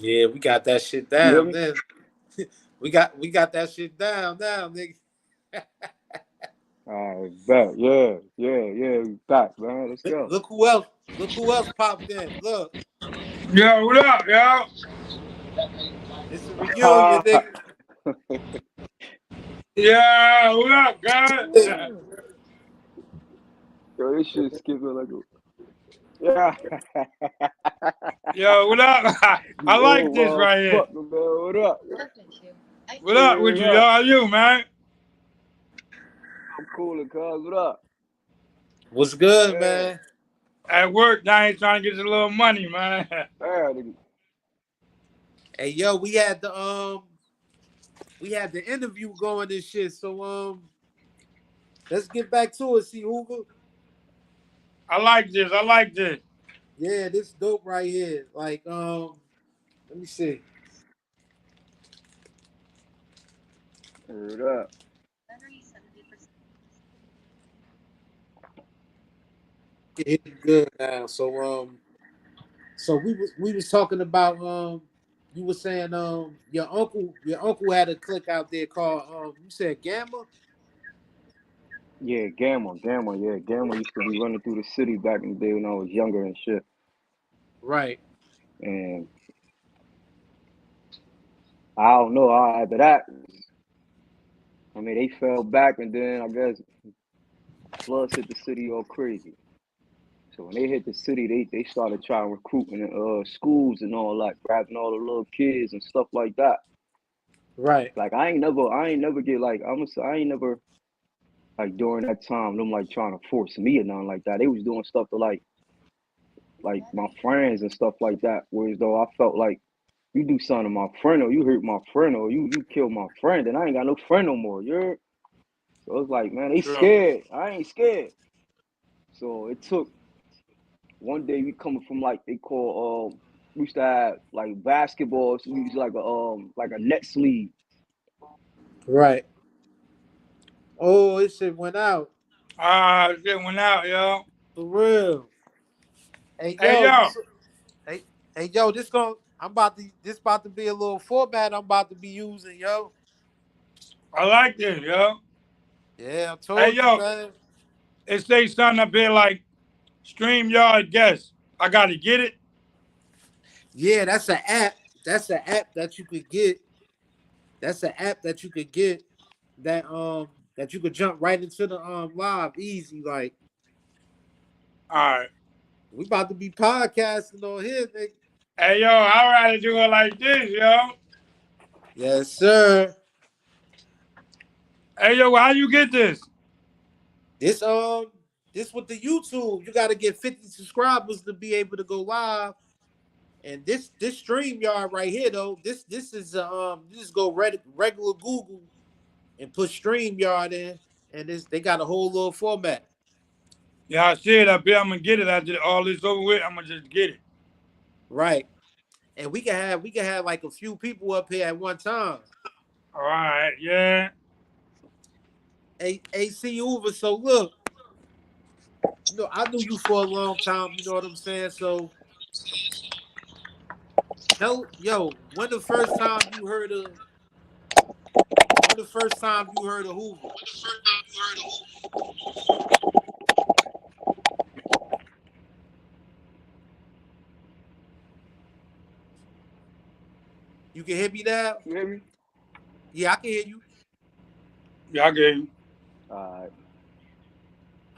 Yeah, we got that shit You hear down me? then. We got that shit down now, nigga. I bet. Yeah, yeah, yeah. We back, man. Let's Look, go. look who else. Look who else popped in. Look, Yo, what up, yo? it's a reunion, nigga. Yeah, what up, guys? Yo, this shit skipping like a yeah. Yo, what up? I You like old this right here. motherfucker, man. What up? What up with you, What yo? up? How you, man? I'm coolin', cuz. What up? What's good, Yeah. man? At work, I ain't trying to get a little money, man. Yeah, nigga. Hey, yo, we had the interview going and shit. So let's get back to it. See Hoover. I like this. I like this. Yeah, this dope right here. Like let me see. What up? It's good now. So we was talking about you were saying your uncle had a clique out there called you said Gamma? Yeah, Gamma, yeah. Gamma used to be running through the city back in the day when I was younger and shit. Right. And I don't know, after that, I mean, they fell back and then I guess floods hit the city all crazy. So when they hit the city, they started trying recruiting schools and all that, grabbing all the little kids and stuff like that. Right. Like I ain't never get like I ain't never like during that time them like trying to force me or nothing like that. They was doing stuff to like my friends and stuff like that. Whereas though I felt like you do something to my friend or you hurt my friend or you kill my friend, and I ain't got no friend no more. You're so it's like, man, they Sure. scared. I ain't scared. So it took one day we coming from like they call we used to have like basketball, so we used like a net sleeve. Right. Oh, this shit went out. Shit went out, yo. For real. Hey Hey, yo, yo. hey, hey yo, this about to be a little format I'm about to be using, yo. I like this, yo. Yeah, I Hey, told you, yo. man. It say something up here like StreamYard guest. I got to get it. Yeah, that's an app. That's an app that you could get. That's an app that you could get that that you could jump right into the live easy. Like All right. we about to be podcasting on here, nigga. Hey, yo, I'd rather do it like this, yo. Yes, sir. Hey, yo, how you get this? This this with the YouTube, you got to get 50 subscribers to be able to go live. And this StreamYard right here though, this is you just go regular Google and put StreamYard in, and this they got a whole little format. Yeah, I see it up here. I'm going to get it after all this over with. I'm going to just get it. Right. And we can have like a few people up here at one time. All right, yeah. AC Hoover. So look, I knew you for a long time. You know what I'm saying? So when the first time you heard of Hoover? You can hear me now? You hear me? Yeah, I can hear you. Yeah, I get you. Alright.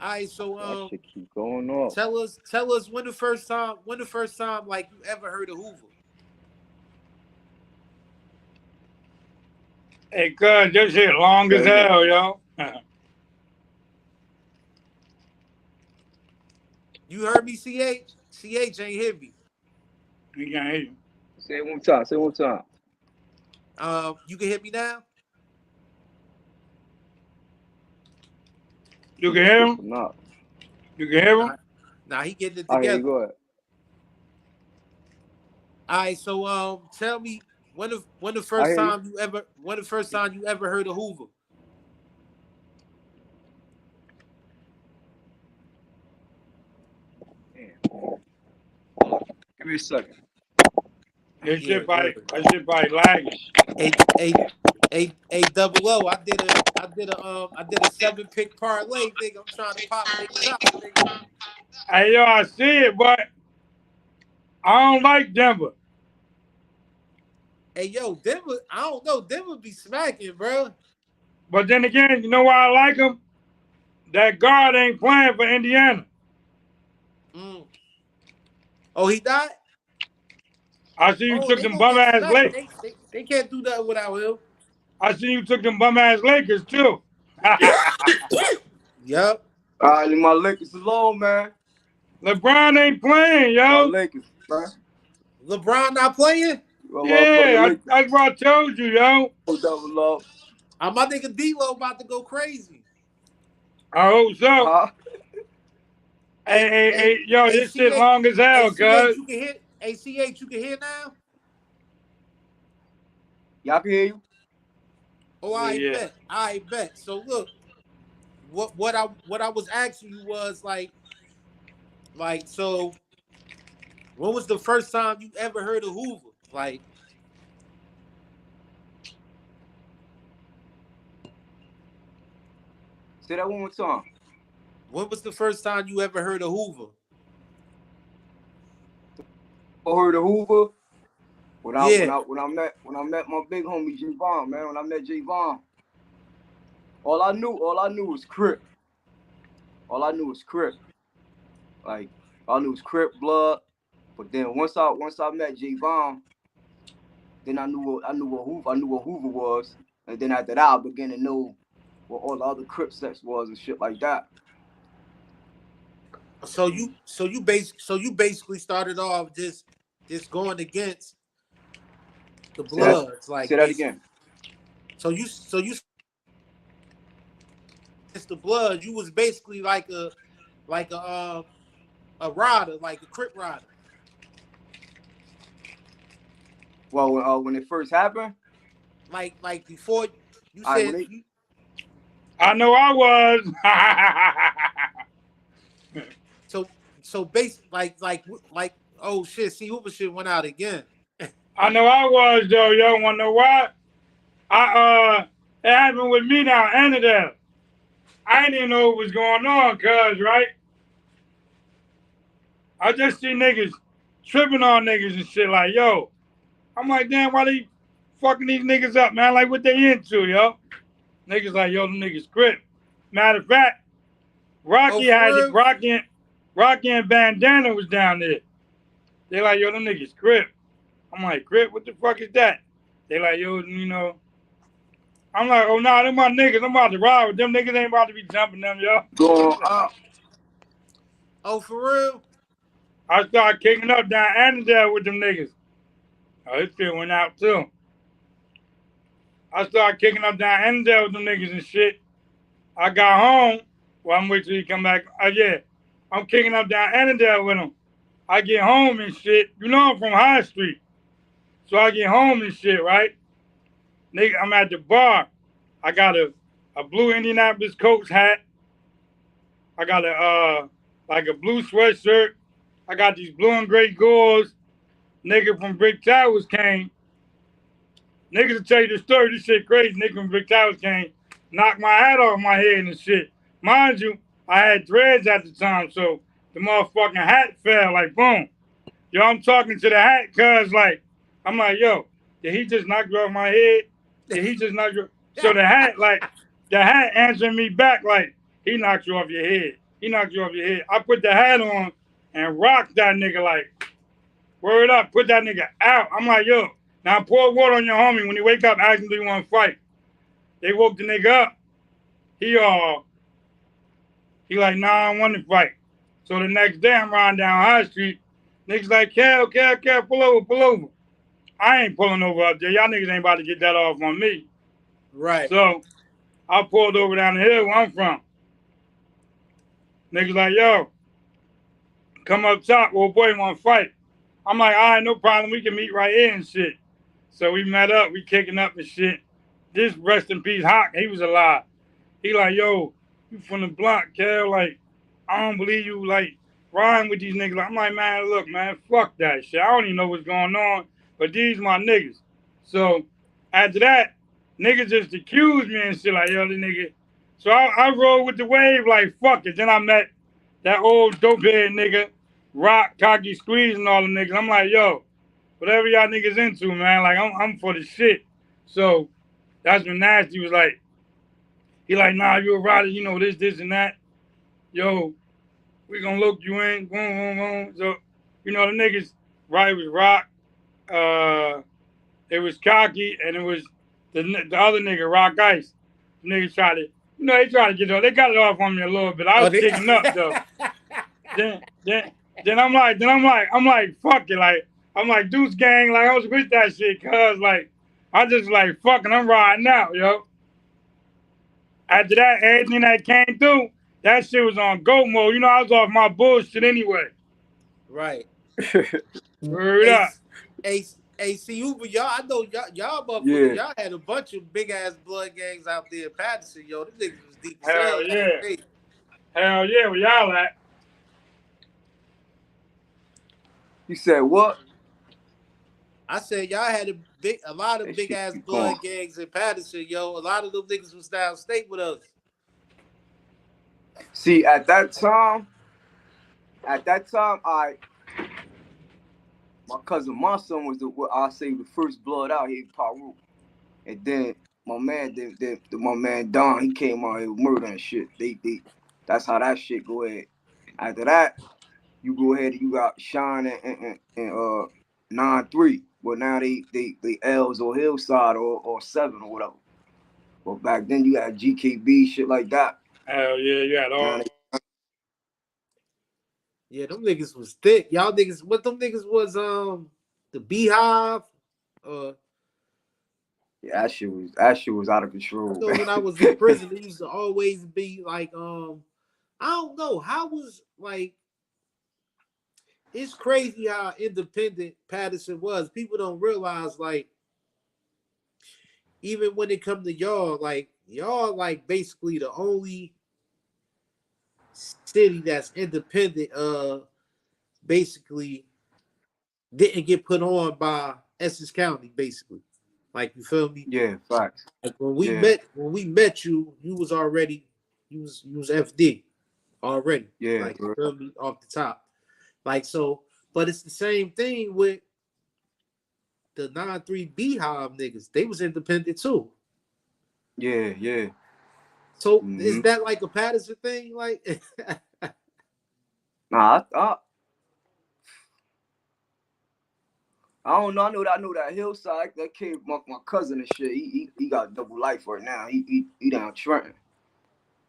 All right, so That shit keep going off. tell us when the first time like you ever heard of Hoover. Hey, cuz, this shit long Say as it again. hell, yo. You heard me, CH? CH ain't hear me. We can't hear you. Say it one time. Say it one time. You can hear me now? You He can hear him? skipping up. You can hear him? Nah, nah, he getting it I hear you. together. Go ahead. All right, so tell me when the I first hear you. time you ever heard of Hoover? Damn. Hold on. Give me a second. Yeah, word. That shit probably lagging. A double O. I did a 7-pick parlay, nigga. I'm trying to pop niggas out, nigga. Hey yo, I see it, but I don't like Denver. Hey yo, Denver, I don't know. Denver be smacking, bro. But then again, you know why I like him? That guard ain't playing for Indiana. Mm. Oh, he died? I see you Oh, took they them gonna bum get ass smacked. Lakers. They can't do that without him. I see you took them bum ass Lakers too. Yup. All right, leave my Lakers alone, man. LeBron ain't playing, My yo. Lakers, man. LeBron not playing? My motherfucking Yeah, Lakers. that's what I told you, yo. Double love. My nigga D-Lo about to go crazy. I hope so. Huh? Hey, yo, this shit ACH, long as hell, ACH, cuz. you can hear ACH, you can hear now? Y'all can hear you? Oh, I Yeah. bet. I bet. So look, what I was asking you was like so when was the first time you ever heard of Hoover? Like Say that one more time. when was the first time you ever heard of Hoover? I heard of Hoover when I when Yeah. I when I met when I met my big homie J Von, man. When I met J Von, all I knew was Crip. All I knew was Crip. Like all I knew was Crip blood. But then once I met J Von, then I knew what Hoover was. And then after that I began to know what all the other Crip sets was and shit like that. So you basically started off just going against the Bloods, like Say that basically. again. So you it's the Bloods. You was basically like a rider, like a Crip rider. Well, when it first happened, Like before you I when said they I know I was. so base like oh shit, see Hoover shit went out again. I know I was, though, yo. Wanna know why? It happened with me now, Annandale. I didn't even know what was going on, cuz, right? I just see niggas tripping on niggas and shit like, yo. I'm like, damn, why they fucking these niggas up, man? Like, what they into, yo? Niggas like, yo, them niggas grip. Matter of fact, Oh, for real? Rocky and Bandana was down there. They like, yo, them niggas grip. I'm like, grip? What the fuck is that? They like, yo, you know. I'm like, oh, nah, them my niggas. I'm about to ride with them. Niggas ain't about to be jumping them, yo. going up. Oh, for real? I started kicking up down Annandale with them niggas. Oh, this shit went out, too. I started kicking up down Annandale with them niggas and shit. I got home. Well, I'm waiting till he come back. Yeah. I'm kicking up down Annandale with him. I get home and shit. You know I'm from High Street. So I get home and shit, right? Nigga, I'm at the bar. I got a blue Indianapolis Colts hat. I got like a blue sweatshirt. I got these blue and gray gauze. Nigga from Brick Towers came. Niggas will tell you the story. This shit crazy. Nigga from Brick Towers came, knocked my hat off my head and shit. Mind you, I had dreads at the time, so the motherfucking hat fell like boom. Yo, I'm talking to the hat cuz like, I'm like, yo, did he just knock you off my head? Did he just knock you? So the hat answering me back like, he knocked you off your head. He knocked you off your head. I put the hat on and rocked that nigga like, word up, put that nigga out. I'm like, yo, now pour water on your homie. When he wake up, ask him, do you want to fight? They woke the nigga up. He like, nah, I don't want to fight. So the next day I'm riding down High Street. Niggas like, Cal, pull over. I ain't pulling over up there. Y'all niggas ain't about to get that off on me. Right. So I pulled over down the hill where I'm from. Niggas like, yo, come up top. Old boy want to fight. I'm like, all right, no problem. We can meet right here and shit. So we met up. We kicking up and shit. This rest in peace Hawk, he was alive. He like, yo, you from the block, Cal. Like, I don't believe you, like, riding with these niggas. I'm like, man, look, man, fuck that shit. I don't even know what's going on. but these my niggas. So after that, niggas just accused me and shit like, yo, this nigga. So I rolled with the wave like fuck it. Then I met that old dope head nigga, Rock, Cocky Squeeze and all the niggas. I'm like, yo, whatever y'all niggas into, man, like I'm for the shit. So that's when Nasty was like, he like, nah, you a rider, you know, this and that. Yo, we gonna look you in, boom, boom, boom. So, you know, the niggas, right, it was Rock, it was Cocky, and it was the other nigga, Rock Ice. The niggas tried to, you know, they tried to get it off. They got it off on me a little bit. I Oh, was kicking up though. Then, then, then I'm like, fuck it, like, I'm like, Deuce Gang, like, I was with that shit, cuz, like, I just like, fucking, I'm riding out, yo. After that, everything that came through, that shit was on go mode. You know, I was off my bullshit anyway. right. Word Hey, up. hey, see, Hoover, y'all, I know y'all motherfuckers, Yeah. y'all had a bunch of big ass blood gangs out there in Paterson, yo. Them niggas was deep as hell Hell back in yeah. the day. Hell yeah, where y'all at? You said what? I said y'all had a lot of That big shit ass keep going. blood gangs in Paterson, yo. A lot of them niggas was downstate with us. See, at that time, my cousin, my son was what I say the first blood out here in Peru, and then my man, my man Don, he came out here with murder and shit. That's how that shit go ahead. After that, you go ahead and you got Shine and 9-3. Well, now they L's or Hillside or 7 or whatever. But back then you had GKB shit like that. Hell yeah, you had Now all. Yeah, them niggas was thick. Y'all niggas, what them niggas was, the Beehive. Uh, yeah, that shit was out of I control, know man. when I was in prison, it used to always be like, I don't know how was like. It's crazy how independent Paterson was. People don't realize, like, even when it come to y'all like basically the only city that's independent. Basically didn't get put on by Essex County. Basically, like you feel me? Yeah, facts. Like Yeah, when we met you, you was already you was FD already. yeah, Like you bro. feel me off the top. Like so, but it's the same thing with the 9-3 Beehive niggas. They was independent too. Yeah, yeah. So is Mm-hmm. that like a Patterson thing? Like Nah, I don't know. I know that Hillside, that kid, my cousin and shit. He got double life right now. He down Trenton.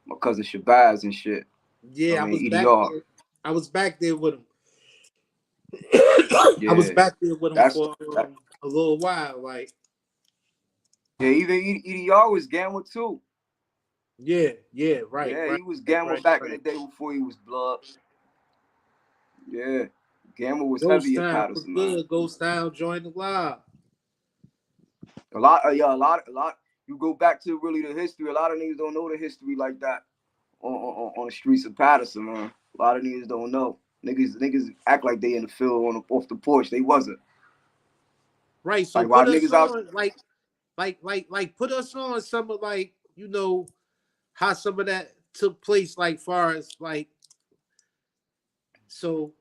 My cousin Shabazz and shit. I yeah, mean EDR. I was back there with him. I was Yeah, back there with him that's for that. a little while. Like Yeah, even EDR was Gamma too. yeah, Yeah, he was Gamma back in the day before he was Blood. Yeah, Gamma was Ghost heavy in Town was Patterson, man. good. Ghost Town joined the live. A lot. You go back to really the history. A lot of niggas don't know the history like that on the streets of Patterson, man. A lot of niggas don't know. Niggas act like they in the field off the porch. They wasn't. Right. So Like why put us niggas out? on like put us on some of like, how some of that took place, like far as like so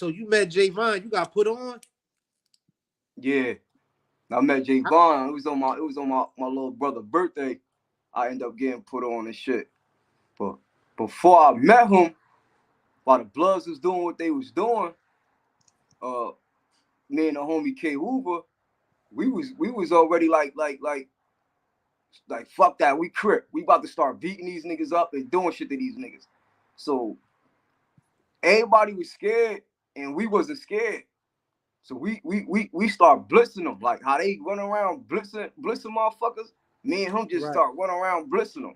you met Javon, you got put on? Yeah, I met Jay Vaughn. It was on my little brother's birthday. I ended up getting put on and shit. But before I met him, while the Bloods was doing what they was doing, uh, me and the homie K Hoover, we was already like fuck that. We crip. We about to start beating these niggas up and doing shit to these niggas. So everybody was scared and we wasn't scared. So we start blitzing them. Like how they run around blitzing motherfuckers. Me and him just Right. start running around blitzing them.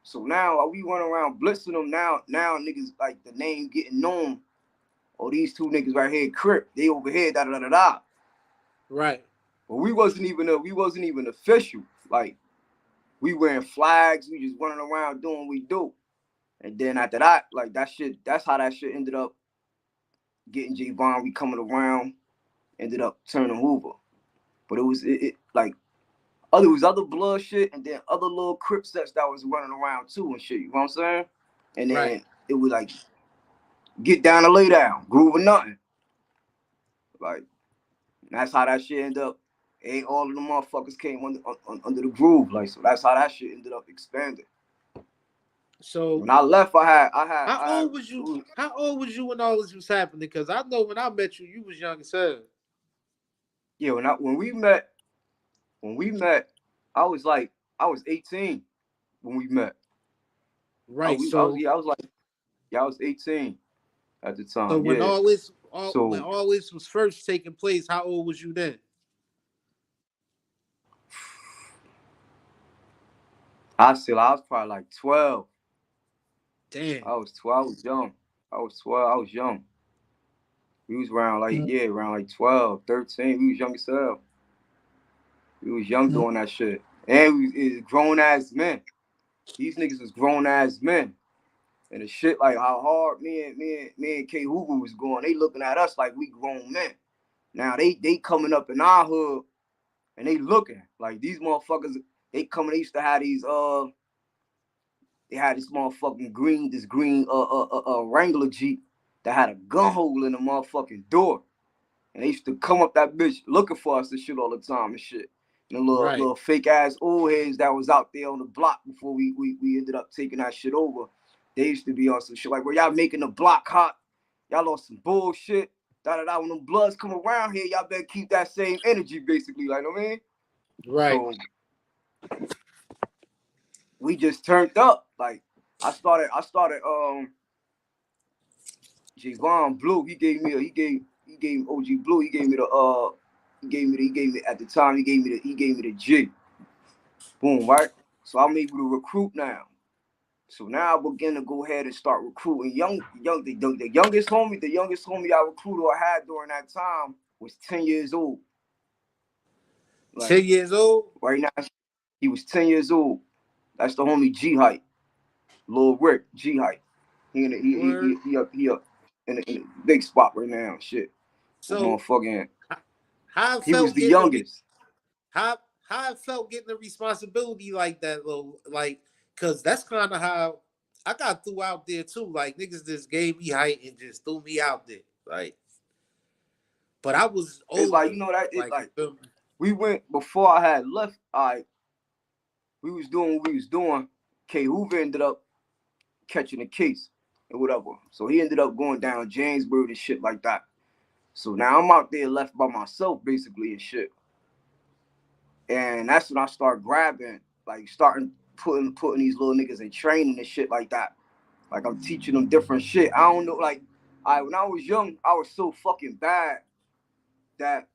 So now we run around blitzing them. Now niggas like the name getting known. Oh, these two niggas right here, crip. They over here, da da da da. Right. But we wasn't even official. Like we wearing flags. We just running around doing what we do. And then after that, like that shit, that's how that shit ended up getting Javon. We coming around, ended up turning Hoover. But it like other blood shit, and then other little crip sets that was running around too and shit. You know what I'm saying? And then it was like get down and lay down, groove or nothing. Like that's how that shit ended up. All of the motherfuckers came under the groove. Like so, that's how that shit ended up expanding. So when I left, how old was you? How old was you when all this was happening? Because I know when I met you, you was young as hell. Yeah, when we met, I was 18 when we met. Right. I was 18 at the time. So when Yeah. when all this was first taking place, how old was you then? I was probably like 12. Damn. I was 12. I was young. I was 12. I was young. We was around like 12, 13. We was young as hell. We was young doing that shit. And we was grown ass men. These niggas was grown ass men. And the shit like how hard me and K Hoover was going, they looking at us like we grown men. Now they coming up in our hood and they looking like these motherfuckers. They used to have these they had this motherfucking green Wrangler Jeep that had a gun hole in the motherfucking door. And they used to come up that bitch looking for us and shit all the time and shit. And the little fake ass old heads that was out there on the block before we ended up taking that shit over. They used to be on some shit like, well, y'all making the block hot. Y'all on some bullshit. When them bloods come around here, y'all better keep that same energy, basically. Like, you know what I mean? Right. So we just turned up. Like, I started Javon Blue. He gave me OG Blue. He gave me at the time. He gave me the G. Boom, right? So I'm able to recruit now. So now I begin to go ahead and start recruiting the youngest homie I recruited or had during that time was 10 years old. Like, 10 years old? Right now, he was 10 years old. That's the homie G Hype. Lil Rick, G Hype. He up in a big spot right now. Shit. So motherfucking how he was the youngest. How it felt getting the responsibility like that, though, like, cause that's kind of how I got threw out there too. Like niggas just gave me height and just threw me out there, like. But I was older. It's like we went before I had left. We was doing what we was doing. K Hoover ended up catching a case or whatever, so he ended up going down Jamesburg and shit like that. So now I'm out there left by myself basically and shit. And that's when I start grabbing, like starting putting these little niggas in training and shit like that. Like I'm teaching them different shit. I don't know, like when I was young, I was so fucking bad that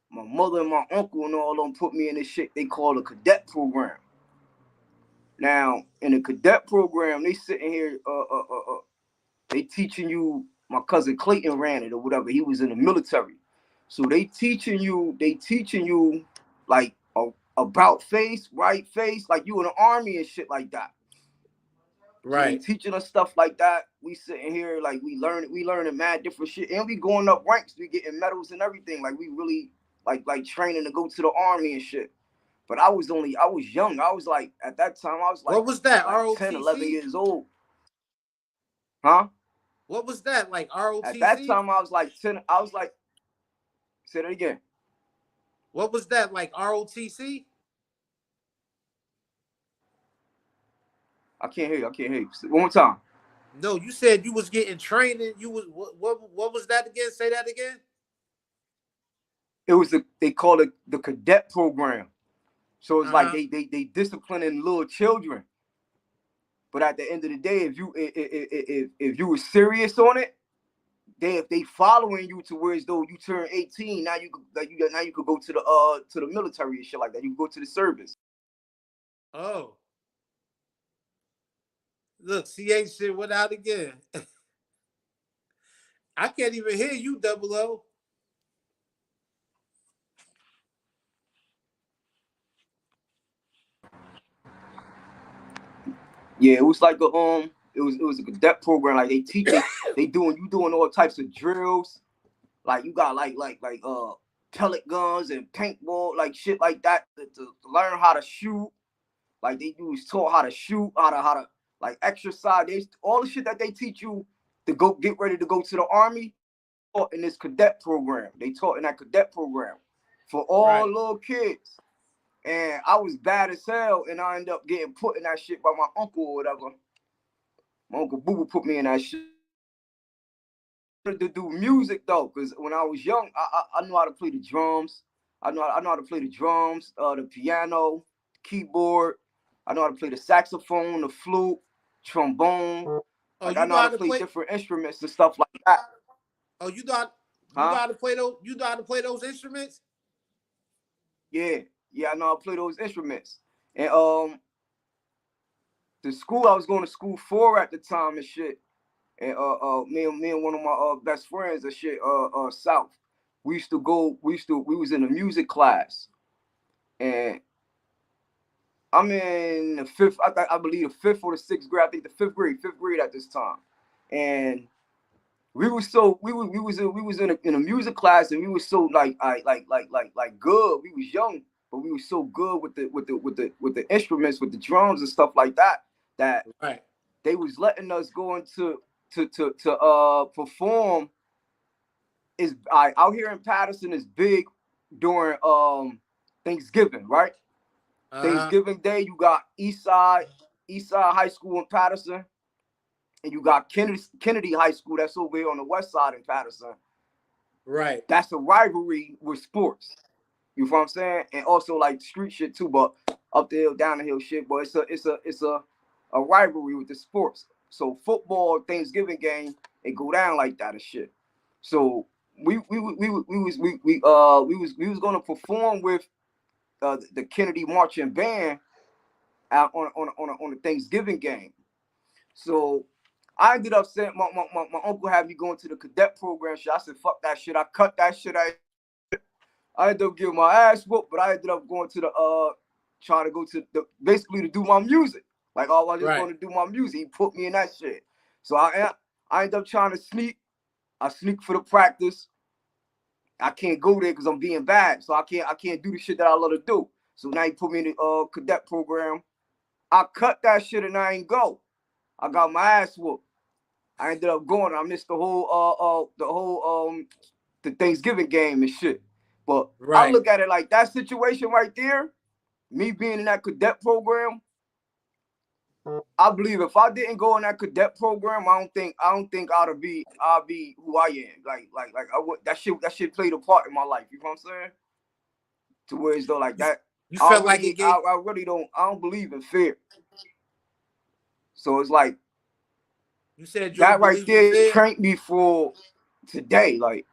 my mother and my uncle and all of them put me in this shit they call a cadet program. Now, in the cadet program, they sitting here, they teaching you, my cousin Clayton ran it or whatever. He was in the military. So they teaching you like about face, right face, like you in the army and shit like that. Right. So teaching us stuff like that. We sitting here like we learning mad different shit, and we going up ranks. We getting medals and everything. Like we really like training to go to the army and shit. But I was young. I was like at that time I was like, what was that? Like 10, 11 years old. Huh? What was that? Like ROTC? At that time I was like 10. I was like, say that again. What was that, like ROTC? I can't hear you. One more time. No, you said you was getting training. You was what was that again? Say that again. It was they call it the cadet program. So it's like they disciplining little children. But at the end of the day, if you were serious on it, if they following you to where as though you turn 18, now you could go to the military and shit like that. You can go to the service. Oh. Look, CH shit went out again. I can't even hear you, Double O. Yeah, it was like it was a cadet program. Like they teach you, you doing all types of drills. Like you got like pellet guns and paintball, like shit like that, to learn how to shoot. Like they was taught how to shoot, how to like exercise. All the shit that they teach you to go get ready to go to the army, taught in this cadet program. They taught in that cadet program for all little kids. And I was bad as hell, and I ended up getting put in that shit by my uncle or whatever. My uncle Boo Boo put me in that shit. To do music though, because when I was young, I knew how to play the drums. I know how to play the drums, the piano, the keyboard. I know how to play the saxophone, the flute, trombone. Oh, Like you I know know how how to to play play? different instruments and stuff like that. Oh, you know Huh? how to play those? You know how to play those instruments? Yeah, I know how to play those instruments. And the school I was going to school for at the time and shit. And me and one of my best friends and shit, South. We was in a music class, and I'm in the fifth, I believe the fifth or the sixth grade. I think the fifth grade at this time, and we was in a music class, and we was so like good. We was young, but we was so good with the instruments, with the drums and stuff like that, that they was letting us go into to perform. Is out here in Paterson is big during Thanksgiving, right? Thanksgiving Day, you got Eastside High School in Paterson, and you got Kennedy High School that's over here on the west side in Paterson. Right. That's a rivalry with sports. You know what I'm saying? And also like street shit too, but up the hill, down the hill shit. But it's a rivalry with the sports. So football, Thanksgiving game, it go down like that and shit. So we was gonna perform with the Kennedy marching band out on a Thanksgiving game. So I ended up saying my uncle had me going to the cadet program shit. I said fuck that shit. I cut that shit. I ended up getting my ass whooped, but I ended up going to the trying to go to the basically to do my music. Like I was just going to do my music. He put me in that shit. So I ended up trying to sneak. I sneak for the practice. I can't go there because I'm being bad. So I can't do the shit that I love to do. So now he put me in the cadet program. I cut that shit and I ain't go. I got my ass whooped. I ended up going. I missed the whole the Thanksgiving game and shit. But I look at it like that situation right there, me being in that cadet program, I believe if I didn't go in that cadet program, I don't think I'll be who I am. Like I would that shit played a part in my life. You know what I'm saying? To where it's though like that. You felt like it gave. I really don't. I don't believe in fear. So it's like you said you that don't right believe there in fear? trained me for today, like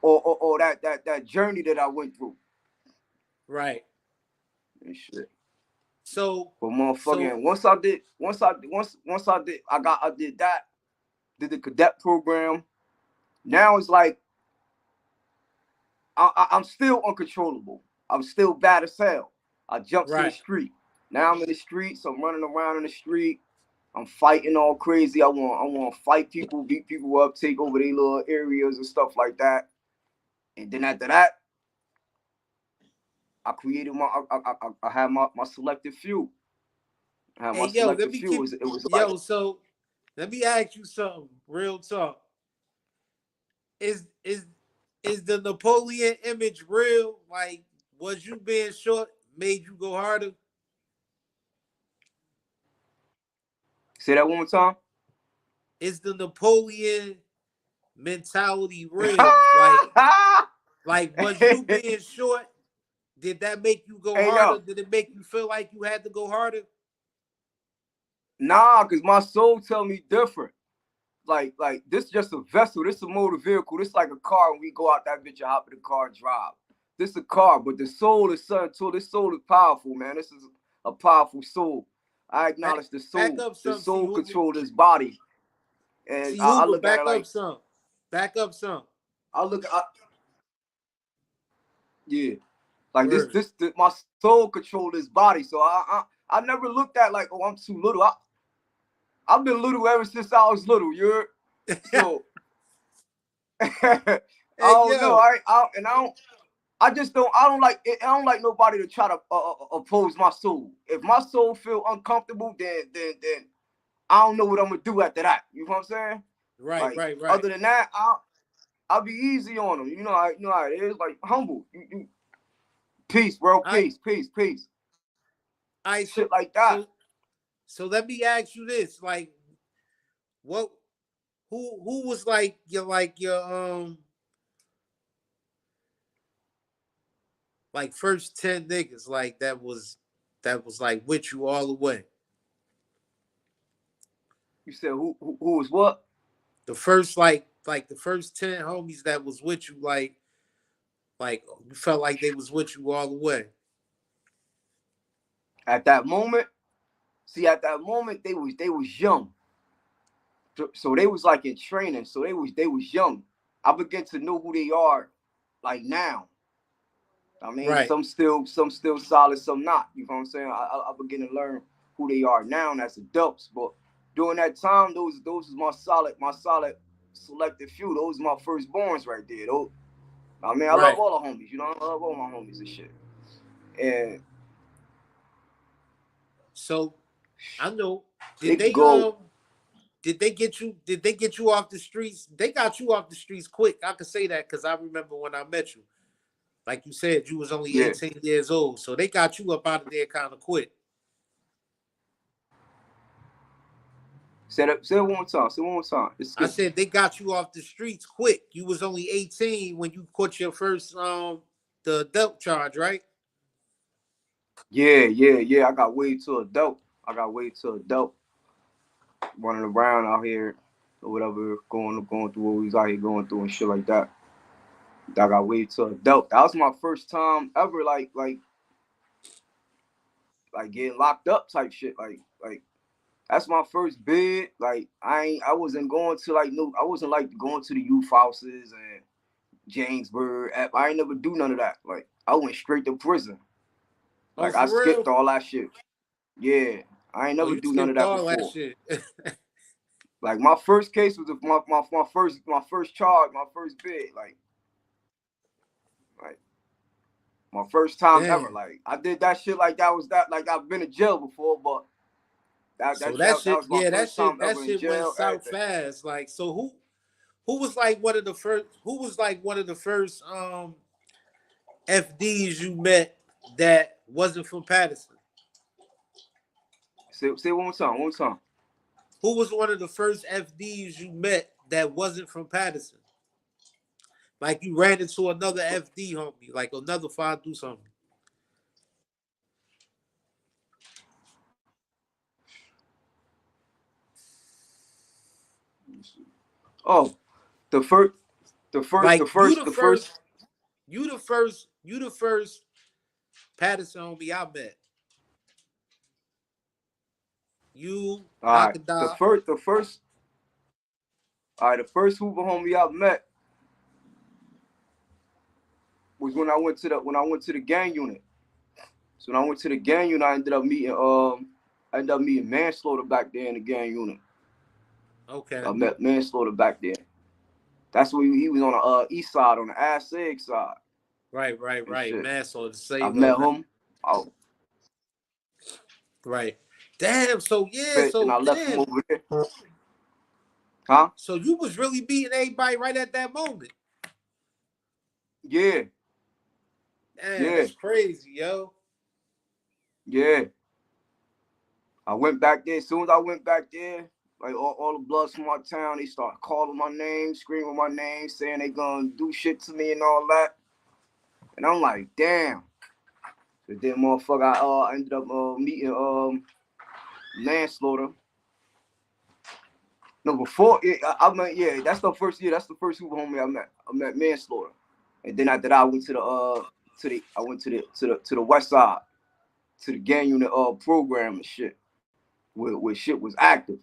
or that journey that I went through. Right. And shit. So, but motherfucking once I did, I did that, did the cadet program. Now it's like I'm still uncontrollable. I'm still bad as hell. I jumped to the street. Now I'm in the streets. I'm running around in the street. I'm fighting all crazy. I want to fight people, beat people up, take over their little areas and stuff like that. And then after that, I created I had my selective few. I had my selective few. It was like, so let me ask you something. Real talk. Is the Napoleon image real? Like, was you being short made you go harder? Say that one more time. Is the Napoleon mentality real? like was you being short? Did that make you go harder? Did it make you feel like you had to go harder? Nah, because my soul tell me different. Like this just a vessel. This a motor vehicle. This like a car. When we go out that bitch and hop in the car and drive. This a car, but the soul is something too. This soul is powerful, man. This is a powerful soul. I acknowledge the soul. The soul control this body. And I look at it like back up some. Yeah. Like this my soul control this body. So I never looked at like, oh, I'm too little. I've been little ever since I was little. You're so I don't know. I don't I don't like it. I don't like nobody to try to oppose my soul. If my soul feel uncomfortable, then I don't know what I'm gonna do after that. You know what I'm saying? Right, Like right, right. other than that, I'll be easy on them. You know how it is. Like humble. Peace, bro. I Peace, peace, peace. I Shit like that. so let me ask you this. Like what who was like your like first 10 niggas like that was like with you all the way. You said who was what? The first like the first 10 homies that was with you like you felt like they was with you all the way. At that moment, see, at that moment they was young. So they was like in training. So they was young. I began to know who they are like now. I mean, Right, some still solid, some not. You know what I'm saying? I begin to learn who they are now as adults. But during that time, those was my solid selected few. Those my firstborns right there. Those, I mean, I love right. all the homies. You know, I love all my homies and shit. And So I know they could go. did they get you off the streets? They got you off the streets quick. I can say that because I remember when I met you. Like you said, you was only Yeah. 18 years old. So they got you up out of there kind of quick. Say it one more time. Say it one more time. I said they got you off the streets quick. You was only 18 when you caught your first the adult charge, right? yeah. I got way too adult. I got way too adult running around out here or whatever, going through what we was out here going through and shit like that. I got way too adult. That was my first time ever like getting locked up type shit. Like that's my first bid. Like I wasn't going to like no I wasn't like going to the youth houses and Jamesburg. I ain't never do none of that. Like I went straight to prison. Oh, Like I for skipped real? all that shit. Yeah. I ain't Oh, never you do none of skipped that all that before. shit. Like my first case was my first charge, my first bid. Like my first time ever. Damn. Like I did that shit like that was that like I've been in jail before, but So that that shit, was my yeah, first time that ever in shit went jail. south Everything. fast. Like, so who was like one of the first? Who was like one of the first FDs you met that wasn't from Paterson? Say one more time, one more time. Who was one of the first FDs you met that wasn't from Paterson? Like you ran into another FD homie, like another five do something. Oh, the first, Like the first. you the first Paterson homie I met. You, All right, Hakada. the first Hoover homie I met was when I went to the gang unit. So when I went to the gang unit, I ended up meeting manslaughter back there in the gang unit. Okay. I met manslaughter back there. That's where he was on the east side, on the ass egg side Right, right, and right. shit. Manslaughter, the I same met on that. him. I Right. Damn. So yeah. fit and So I left him damn. over there. Huh? So you was really beating everybody right at that moment. Yeah, Damn, yeah, that's crazy, yo. yeah. I went back there. As soon as I went back there, like all the bloods from my town, they started calling my name, screaming my name, saying they gonna do shit to me and all that. And I'm like, damn. So then, motherfucker, I ended up meeting manslaughter. No, before it, I met, yeah, that's the first year. That's the first Hoover homie I met. I met manslaughter, and then after that, I went to I went to the west side, to the gang unit program and shit, where shit was active.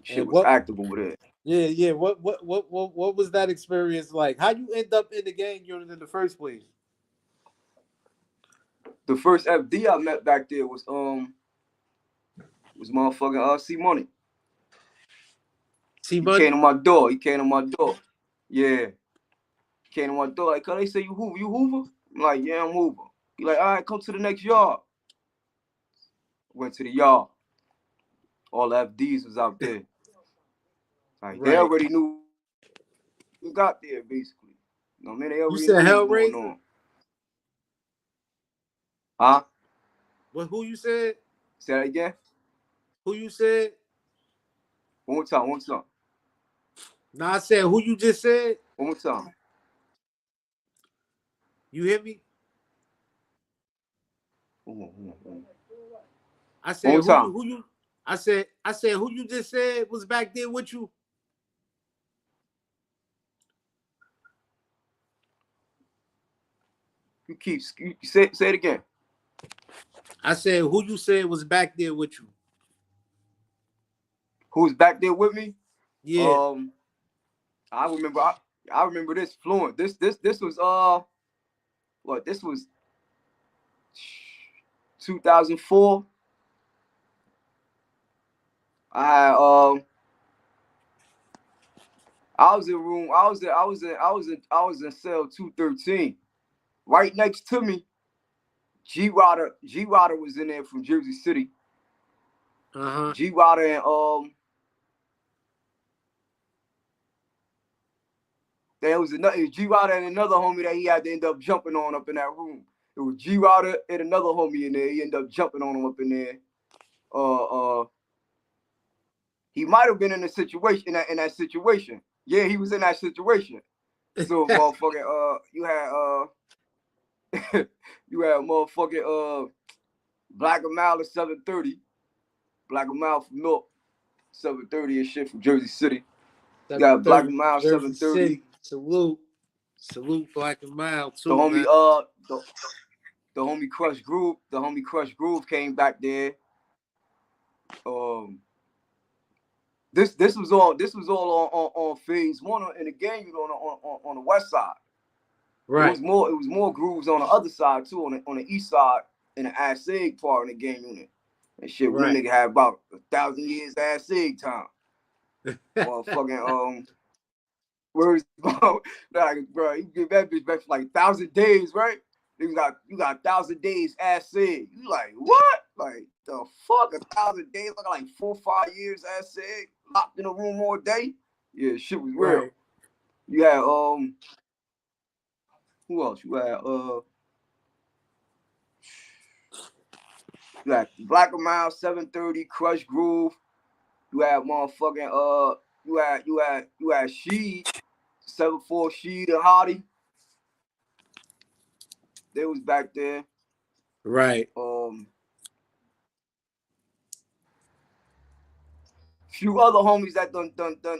Shit And was what? active over there. Yeah, yeah. What was that experience like? How you end up in the gang unit in the first place? The first FD I met back there was motherfucking C Money. See He came money. to my door. He came to my door. Yeah. came to my door like, "Cause they say you Hoover, you Hoover?" I'm like, "Yeah, I'm Hoover." He like, "All right, come to the next yard." Went to the yard. All the FDs was out there. Like they already knew who got there, basically. You know what I mean? They You already said knew what was going Hellraiser? on. Huh? What? Who you said? Say that again? Who you said? One more time, one more time. No, I said who you just said. One more time. You hear me? Hold on. I said One more time. who you I said who you just said was back there with you? You say it again. I said who you said was back there with you? Who's back there with me? Yeah. I remember this fluent. This was what? This was 2004. I was in room. I was in cell 213. Right next to me, G Rider was in there from Jersey City. G Rider and there was another G Rider and another homie that he had to end up jumping on up in that room. It was G Rider and another homie in there. He ended up jumping on him up in there. He might have been in a situation in that situation. Yeah, he was in that situation. So motherfucking you had motherfucking Black and Mild at 730. Black and Mild from North 730 and shit from Jersey City. You got Black and Mild 730. Salute Black and Mild too. The homie man. the homie Crush Groove. The homie Crush Groove came back there. This was all on phase one in the game unit on the west side. Right. It was more grooves on the other side too, on the east side in the ASIG part in the game unit. And shit, we nigga had about 1,000 years ASIG time. Motherfucking where's like, bro, you give that bitch back for like 1,000 days, right? You got 1,000 days ASIG. You like what? Like the fuck, 1,000 days? Like 4 or 5 years ASIG, locked in a room all day. Yeah, shit was real. Right. You had who else? You had Black and Mild 730, Crush Groove. You had motherfucking you had Sheed 74 Sheed and Hottie. They was back there. Right. Few other homies that done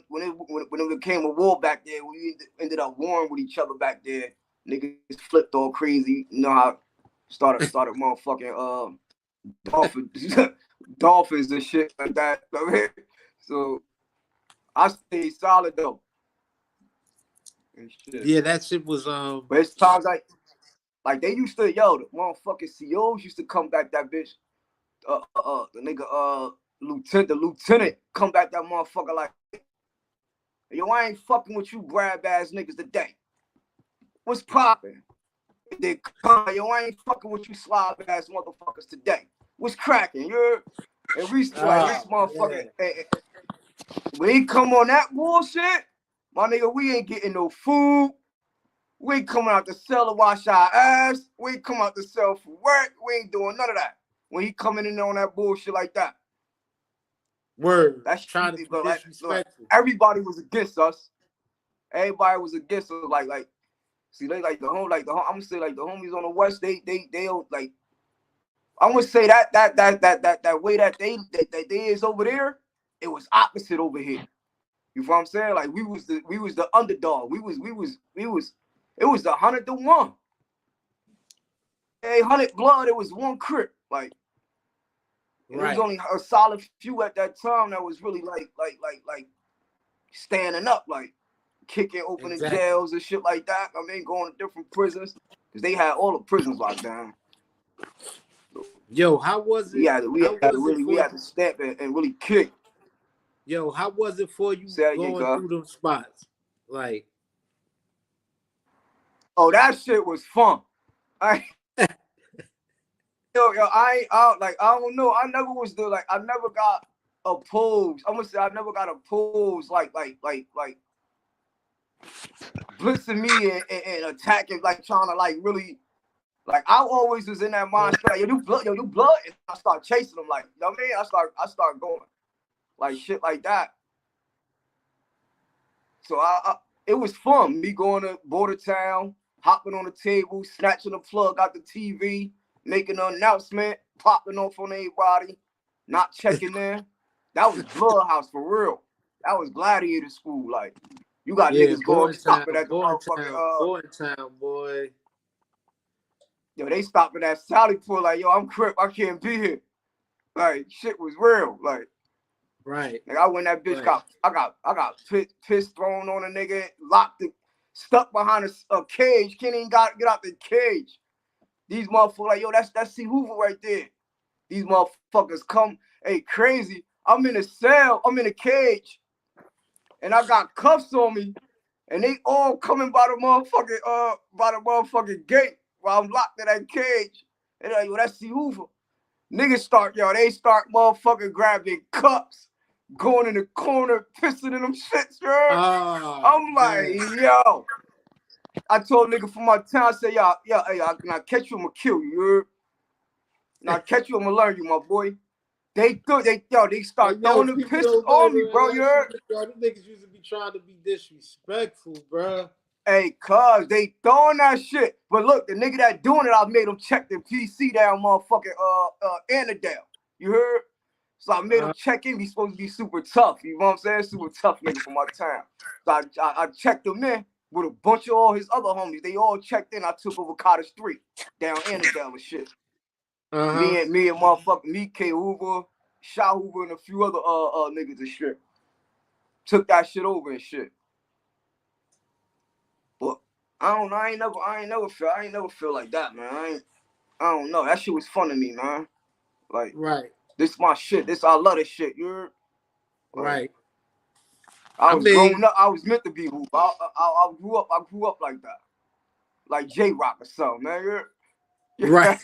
when it became a war back there, we ended up warring with each other back there. Niggas flipped all crazy. You know how started motherfucking dolphins and shit like that. So I stayed solid though. Yeah, that shit was But it's times like they used to, the motherfucking COs used to come back that bitch. The nigga the lieutenant come back that motherfucker like, yo, I ain't fucking with you grab ass niggas today. What's poppin'? They come, yo, I ain't fucking with you slob ass motherfuckers today. What's cracking? And we like this motherfucker. When he come on that bullshit, my nigga, we ain't getting no food. We ain't coming out the cell to wash our ass. We ain't come out the cell for work. We ain't doing none of that. When he coming in there on that bullshit like that. Word. That's trying to be disrespectful. Like, everybody was against us. Everybody was against us. Like, see, they like the home, I'm gonna say like the homies on the west, they don't like. I'm gonna say that way that they is over there, it was opposite over here. You know what I'm saying? Like we was the underdog. It was the 100-1. 100 blood. It was one crip. Like it was only a solid few at that time that was really like standing up, like kicking open the jails and shit like that. I mean, going to different prisons because they had all the prisons locked down. Yo, how was it? We had to step and really kick. Yo, how was it for you going through them spots? Like, Oh, that shit was fun. I don't know. I never was I never got opposed. I'm gonna say I never got opposed like blitzing me and attacking, like trying to like really, like I always was in that mindset, like, yo, you blood, and I start chasing them, like, you know what I mean? I start going like shit like that. So it was fun. Me going to Border Town, hopping on the table, snatching the plug out the TV, making an announcement, popping off on everybody, not checking in. That was Bloodhouse for real. That was gladiator school. Like, you got niggas going stopping at the motherfucking Border Town, boy. Yo, they stopping at Sally Pool, like, yo, I'm crip, I can't be here. Like, shit was real. Like, right. Like, I went that bitch, right. I got piss thrown on a nigga, stuck behind a cage, can't even get out the cage. These motherfuckers like, yo, that's C. Hoover right there. These motherfuckers come, hey, crazy. I'm in a cell, I'm in a cage, and I got cuffs on me, and they all coming by the motherfucking gate while I'm locked in that cage. And they're like, yo, that's C. Hoover. Niggas start motherfucking grabbing cups, going in the corner, pissing in them shits, bro. I'm like, man. Yo. I told nigga from my town, I said, hey, when I catch you, I'm gonna kill you, you heard? When I catch you, I'm gonna learn you, my boy. They start throwing the pistols on me, bro, you heard? Them niggas used to be trying to be disrespectful, bro. Hey, cuz, they throwing that shit. But look, the nigga that doing it, I made him check the PC down motherfucking Annandale. You heard? So I made him check in. He's supposed to be super tough. You know what I'm saying? Super tough nigga from my town. So I checked him in with a bunch of all his other homies. They all checked in. I took over Cottage 3 down Annandale and shit. Me and motherfucking K. Hoover, Shaw Hoover, and a few other niggas and shit. Took that shit over and shit. But I don't know. I ain't never feel like that, man. I don't know. That shit was fun to me, man. Like, right. This my shit. I love this shit. You're right. I was growing up. I was meant to be Hoover. I grew up like that, like J-Rock or something, man. You're right.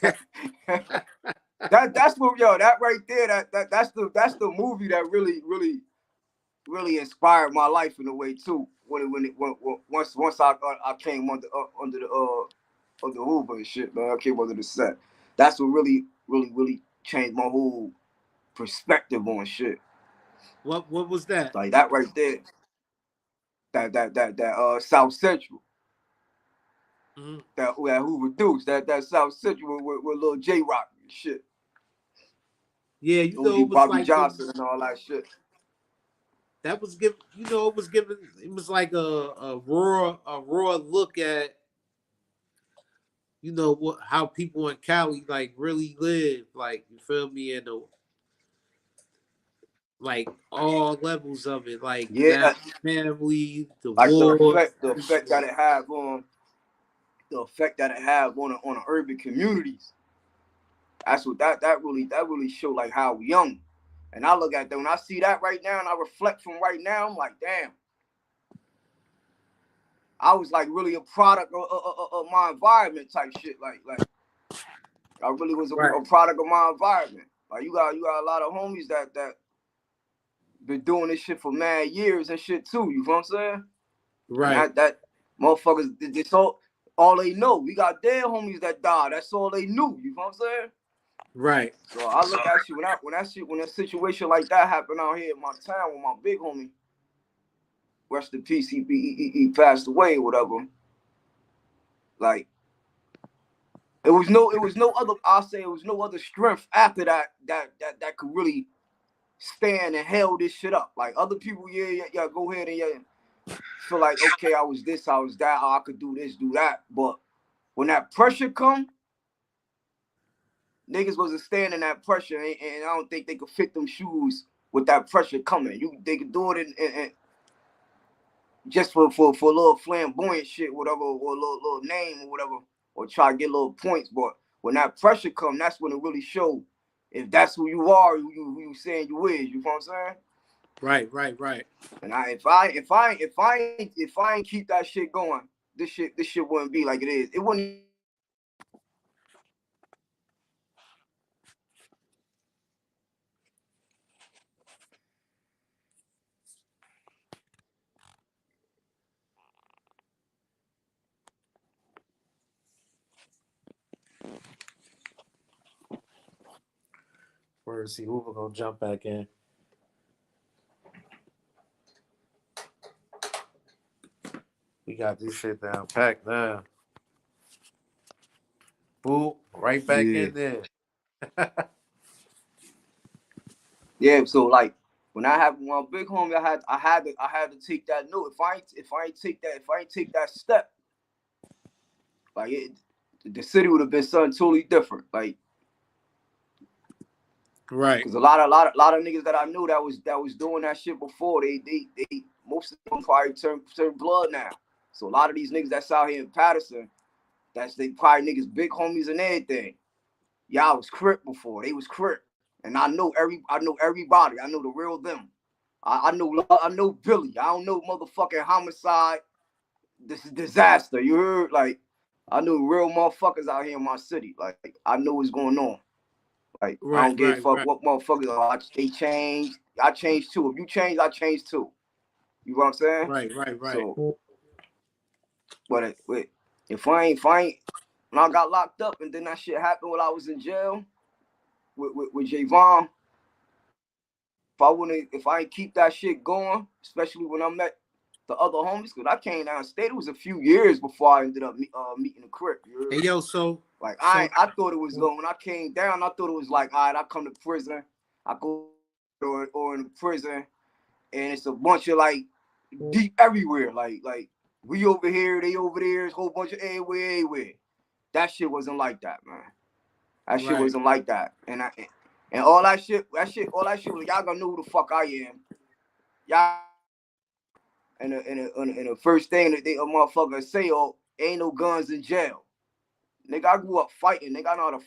That's what, yo. That right there. That's the movie that really inspired my life in a way too. Once I came under the Hoover and shit, man. I came under the set. That's what really changed my whole perspective on shit. What was that? Like that right there. That South Central. Mm-hmm. That Hoover Deuce. That South Central with little J-Rock and shit. Yeah, you know, it was Bobby like Johnson and all that shit. That was given, you know, it was like a raw look at, you know, how people in Cali like really live, like, you feel me, and like all levels of it, like family, divorce, like the effect that it have on on urban communities. That's what that really show, like how young. And I look at that when I see that right now and I reflect from right now, I'm like, damn. I was like really a product of my environment type shit. Like I really was a product of my environment. Like you got a lot of homies that been doing this shit for mad years and shit too. You know what I'm saying? Right. That motherfuckers, this all they know. We got their homies that died. That's all they knew. You know what I'm saying? Right. So I look at you when a situation like that happened out here in my town with my big homie. Rest in peace. He passed away or whatever. Like it was no other. I'll say it was no other strength after that could really stand and held this shit up. Like other people, yeah, go ahead and feel like, okay, I was this, I was that, I could do this, do that. But when that pressure come, niggas wasn't standing that pressure, and I don't think they could fit them shoes with that pressure coming. They could do it and just for a little flamboyant shit, whatever, or a little name or whatever, or try to get little points. But when that pressure come, that's when it really show if that's who you are, who you saying you is. You know what I'm saying? Right. And if I ain't keep that shit going, this shit wouldn't be like it is. It wouldn't. Where see Hoover gonna jump back in. We got this shit down packed now. Boop, right back in there. Yeah, so like when I have my big homie, I had to take that note. If I ain't take that step, like the city would have been something totally different. Like, Right. because a lot of niggas that I knew that was doing that shit before, they most of them probably turned blood now. So a lot of these niggas that's out here in Paterson, they probably niggas big homies and everything. Y'all was Crip before. They was Crip. And I know everybody. I know the real them. I know Billy. I don't know motherfucking Homicide. This is Disaster. You heard? Like, I know real motherfuckers out here in my city. Like, I know what's going on. Like, I don't give a fuck what motherfuckers are. They changed. I changed too. If you change, I change too. You know what I'm saying? Right. So, but if I ain't, when I got locked up and then that shit happened while I was in jail with Javon, if I ain't keep that shit going, especially when I met the other homies, because I came downstate, it was a few years before I ended up meeting the Crip. Hey yo, so like I thought it was going. When I came down, I thought it was like, all right, I come to prison, I go or in prison, and it's a bunch of like deep everywhere, like we over here, they over there, it's a whole bunch of everywhere. That shit wasn't like that, man. That shit wasn't like that, and all that shit was y'all gonna know who the fuck I am. Y'all, and the first thing that a motherfucker say, oh, ain't no guns in jail. Nigga, I grew up fighting. Nigga, I know how to